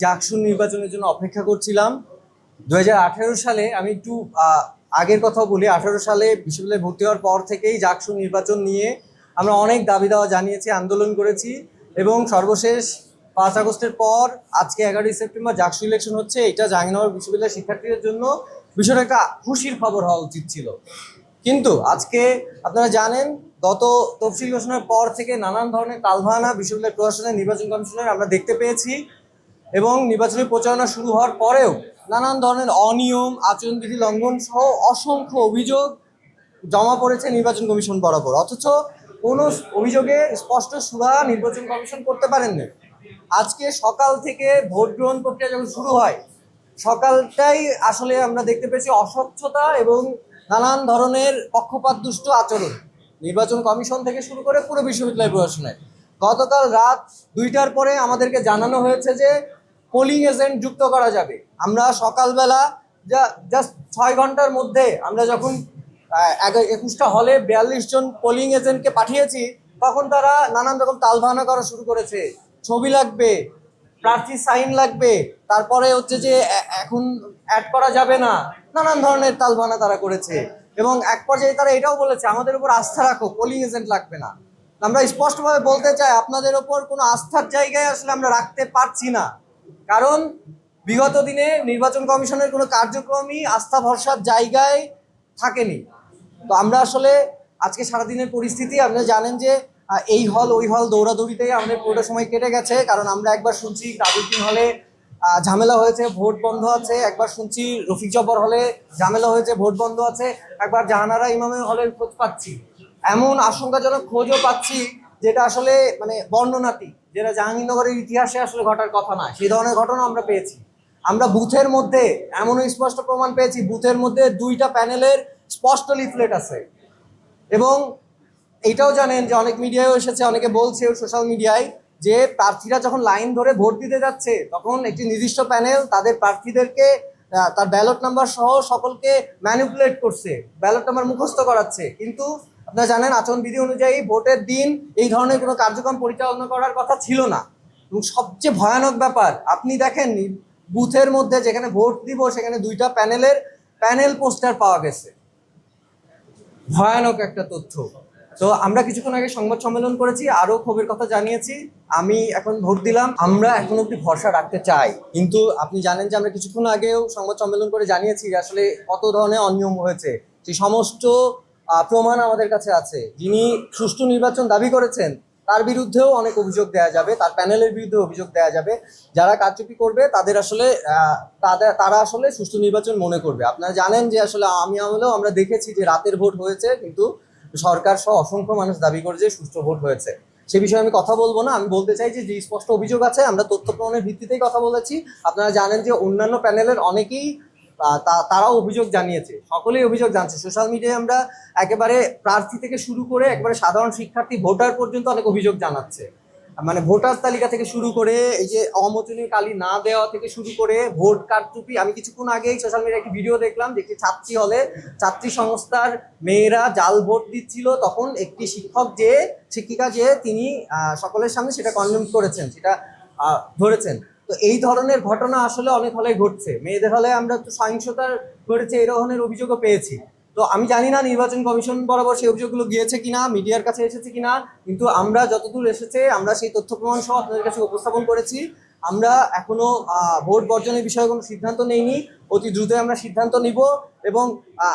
জাকসু নির্বাচনের জন্য অপেক্ষা করছিলাম। 2018 সালে আমি একটু আগের কথা বলি। 18 সালে বিশ্ববিদ্যালয়ে ভর্তি হওয়ার পর থেকেই জাকসু নির্বাচন নিয়ে আমরা অনেক দাবি দাওয়া জানিয়েছি, আন্দোলন করেছি এবং সর্বশেষ 5 আগস্টের পর আজকে 11ই সেপ্টেম্বর জাকসু ইলেকশন হচ্ছে। এটা জাহাঙ্গীরনগর বিশ্ববিদ্যালয়ের শিক্ষার্থীদের জন্য বিষয়টা একটা খুশির খবর হওয়া উচিত ছিল, কিন্তু আজকে আপনারা জানেন গত তফসিল ঘোষণার পর থেকে নানান ধরনের তালবাহানা বিশ্ববিদ্যালয় প্রশাসনের নির্বাচন কমিশনের আমরা দেখতে পেয়েছি এবং নির্বাচনী প্রচারণা শুরু হওয়ার পরেও নানান ধরনের অনিয়ম, আচরণবিধি লঙ্ঘন সহ অসংখ্য অভিযোগ জমা পড়েছে নির্বাচন কমিশন বরাবর, অথচ কোনো অভিযোগে স্পষ্ট সুরাহা নির্বাচন কমিশন করতে পারেননি। আজকে সকাল থেকে ভোট গ্রহণ প্রক্রিয়া যখন শুরু হয়, সকালটাই আসলে আমরা দেখতে পেয়েছি অস্বচ্ছতা এবং নানান ধরনের পক্ষপাত দুষ্ট আচরণ নির্বাচন কমিশন থেকে শুরু করে পুরো বিশ্ববিদ্যালয় প্রশাসনের। গতকাল রাত 2টার পরে আমাদেরকে জানানো হয়েছে যে পোলিং এজেন্ট যুক্ত করা যাবে। আমরা সকালবেলা জাস্ট 6 ঘন্টার মধ্যে আমরা যখন 21টা হলে 42 জন পোলিং এজেন্টকে পাঠিয়েছি, তখন তারা নানান রকম তালবাহানা করা শুরু করেছে। ছবি লাগবে, প্রার্থী সাইন লাগবে, তারপরে হচ্ছে যে এখন অ্যাড করা যাবে না, নানান ধরনের তালবাহানা তারা করেছে এবং এক পর্যায়ে তারা এটাও বলেছে আমাদের উপর আস্থা রাখো, পোলিং এজেন্ট লাগবে না। আমরা স্পষ্টভাবে বলতে চাই আপনাদের ওপর কোনো আস্থার জায়গায় আসলে আমরা রাখতে পারছি না, কারণ বিগত দিনে নির্বাচন কমিশনের কোনো কার্যক্রমই আস্থা ভরসার জায়গায় থাকেনি। তো আমরা আসলে আজকে সারাদিনের পরিস্থিতি আপনারা জানেন যে এই হল ওই হল দৌড়াদৌড়িতেই আমাদের পুরোটা সময় কেটে গেছে, কারণ আমরা একবার শুনছি কাবুদ্দিন হলে ঝামেলা হয়েছে, ভোট বন্ধ আছে, একবার শুনছি রফিক জব্বর হলে ঝামেলা হয়েছে, ভোট বন্ধ আছে, একবার জাহানারা ইমামের হলের খোঁজ পাচ্ছি, এমন আশঙ্কাজনক খোঁজও পাচ্ছি যেটা আসলে মানে বর্ণনাতীত, যেটা জাহাঙ্গীরনগরের ইতিহাসে আসলে ঘটার কথা না, সেই ধরনের ঘটনা আমরা পেয়েছি। আমরা বুথের মধ্যে এমনও স্পষ্ট প্রমাণ পেয়েছি, বুথের মধ্যে 2টা প্যানেলের স্পষ্ট লিফলেট আছে এবং এইটাও জানেন যে অনেক মিডিয়ায় এসেছে, অনেকে বলছে সোশ্যাল মিডিয়ায় যে প্রার্থীরা যখন লাইন ধরে ভোট দিতে যাচ্ছে তখন একটি নির্দিষ্ট প্যানেল তাদের প্রার্থীদেরকে তার ব্যালট নাম্বার সহ সকলকে ম্যানিপুলেট করছে, ব্যালট নাম্বার মুখস্থ করাচ্ছে। কিন্তু আপনারা জানেন আচরণবিধি অনুযায়ী ভোটের দিন এই ধরনের কোনো কার্যক্রম পরিচালনা করার কথা ছিল না। এবং সবচেয়ে ভয়ানক ব্যাপার, আপনি দেখেন বুথের মধ্যে যেখানে ভোট দিব সেখানে 2টা প্যানেল পোস্টার পাওয়া গেছে। ভয়ানক একটা তথ্য। তো আমরা কিছুক্ষণ আগে সংবাদ সম্মেলন করেছি, আরো ক্ষোভের কথা জানিয়েছি। আমি এখন ভোট দিলাম, আমরা এখন অব্দি ভরসা রাখতে চাই, কিন্তু আপনি জানেন যে আমরা কিছুক্ষণ আগেও সংবাদ সম্মেলন করে জানিয়েছি যে আসলে কত ধরনের অনিয়ম হয়েছে, সেই সমস্ত প্রমাণ আমাদের কাছে আছে। যিনি সুষ্ঠু নির্বাচন দাবি করেছেন তার বিরুদ্ধেও অনেক অভিযোগ দেওয়া যাবে, তার প্যানেলের বিরুদ্ধে অভিযোগ দেওয়া যাবে। যারা কারচুপি করবে তাদের আসলে তারা আসলে সুষ্ঠু নির্বাচন মনে করবে। আপনারা জানেন যে আসলে আমি আমলেও আমরা দেখেছি যে রাতের ভোট হয়েছে, কিন্তু সরকার সহ অসংখ্য মানুষ দাবি করে যে সুষ্ঠু ভোট হয়েছে। সে বিষয়ে আমি কথা বলবো না। আমি বলতে চাই যে স্পষ্ট অভিযোগ আছে, আমরা তথ্য প্রমাণের ভিত্তিতেই কথা বলেছি। আপনারা জানেন যে অন্যান্য প্যানেলের অনেকেই তারাও অভিযোগ জানিয়েছে, সকলেই অভিযোগ জানছে। সোশ্যাল মিডিয়ায় আমরা একেবারে প্রার্থী থেকে শুরু করে একেবারে সাধারণ শিক্ষার্থী ভোটার পর্যন্ত অনেক অভিযোগ জানাচ্ছে। মানে ভোটার তালিকা থেকে শুরু করে এই যে অমোচনীয় কালি না দেওয়া থেকে শুরু করে ভোট কারচুপি। আমি কিছুক্ষণ আগেই সোশ্যাল মিডিয়ায় একটি ভিডিও দেখলাম, যে একটি ছাত্রী হলে ছাত্রী সংস্থার মেয়েরা জাল ভোট দিচ্ছিল, তখন একটি শিক্ষিকা যে তিনি সকলের সামনে সেটা কনডেম করেছেন, সেটা ধরেছেন। তো এই ধরনের ঘটনা আসলে অনেক হলে ঘটছে, মেয়েদের হলে আমরা তো সহিংসতার ঘটেছে এই ধরনের অভিযোগও পেয়েছি। তো আমি জানি না নির্বাচন কমিশন বরাবর সেই অভিযোগগুলো গিয়েছে কিনা, মিডিয়ার কাছে এসেছে কিনা, কিন্তু আমরা যতদূর এসেছে আমরা সেই তথ্য প্রমাণ সহ আপনাদের কাছে উপস্থাপন করেছি। আমরা এখনো ভোট বর্জনের বিষয়ে কোনো সিদ্ধান্ত নেইনি, অতি দ্রুত আমরা সিদ্ধান্ত নিব। এবং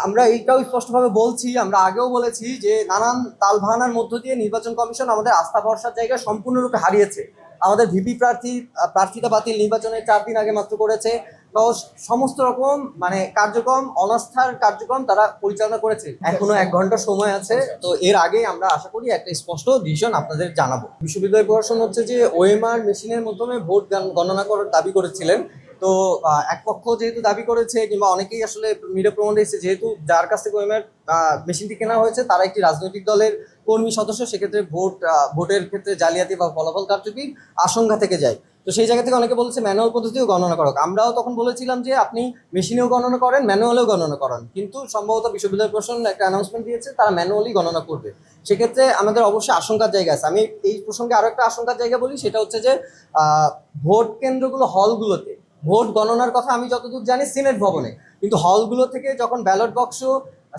আমরা এইটাও স্পষ্টভাবে বলছি, আমরা আগেও বলেছি যে নানান তালবাহানার মধ্য দিয়ে নির্বাচন কমিশন আমাদের আস্থা ভরসার জায়গা সম্পূর্ণরূপে হারিয়েছে। আমাদের ভিপি প্রার্থিতা বাতিল নির্বাচনের 4 দিন আগে মাত্র করেছে। তো সমস্ত রকম মানে কার্যক্রম, অনাস্থার কার্যক্রম তারা পরিচালনা করেছে। এখনো 1 ঘন্টা সময় আছে, তো এর আগে আমরা আশা করি একটা স্পষ্ট ডিসিশন আপনাদের জানাবো। বিশ্ববিদ্যালয় প্রশাসন হচ্ছে যে ওএমআর মেশিনের মাধ্যমে ভোট গণনা করার দাবি করেছিলেন। তো এক পক্ষ যেহেতু দাবি করেছে, কিংবা অনেকেই আসলে মিডিয়া প্রমাণ দিয়েছে, যেহেতু যার কাছ থেকে ওএমআর মেশিনটি কেনা হয়েছে তারা একটি রাজনৈতিক দলের কর্মী সদস্য, সেক্ষেত্রে ভোটের ক্ষেত্রে জালিয়াতি বা ফলাফল কারচুপির আশঙ্কা থেকে যায়। তো সেই জায়গা থেকে অনেকে বলেছে ম্যানুয়াল পদ্ধতিও গণনা করক। আমরাও তখন বলেছিলাম যে আপনি মেশিনেও গণনা করেন, ম্যানুয়ালেও গণনা করেন, কিন্তু সম্ভবত বিশ্ববিদ্যালয় প্রশাসন একটা অ্যানাউন্সমেন্ট দিয়েছে তারা ম্যানুয়ালি গণনা করবে। সেক্ষেত্রে আমাদের অবশ্যই আশঙ্কার জায়গা আছে। আমি এই প্রসঙ্গে আরো একটা আশঙ্কার জায়গা বলি, সেটা হচ্ছে যে ভোট কেন্দ্রগুলো হলগুলোতে ভোট গণনার কথা আমি যতদূর জানি সিনেট ভবনে, কিন্তু হলগুলো থেকে যখন ব্যালট বাক্স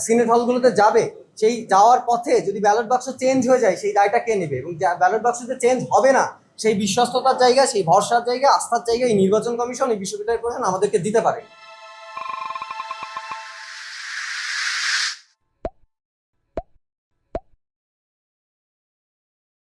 সিনেট হলগুলোতে যাবে, সেই যাওয়ার পথে যদি ব্যালট বাক্স চেঞ্জ হয়ে যায় সেই দায়টা কে নেবে? এবং ব্যালট বাক্স যে চেঞ্জ হবে না, সেই বিশ্বস্ততার জায়গা, সেই ভরসার জায়গা, আস্থার জায়গা এই নির্বাচন কমিশন, এই বিশ্ববিদ্যালয় প্রশাসন আমাদেরকে দিতে পারে।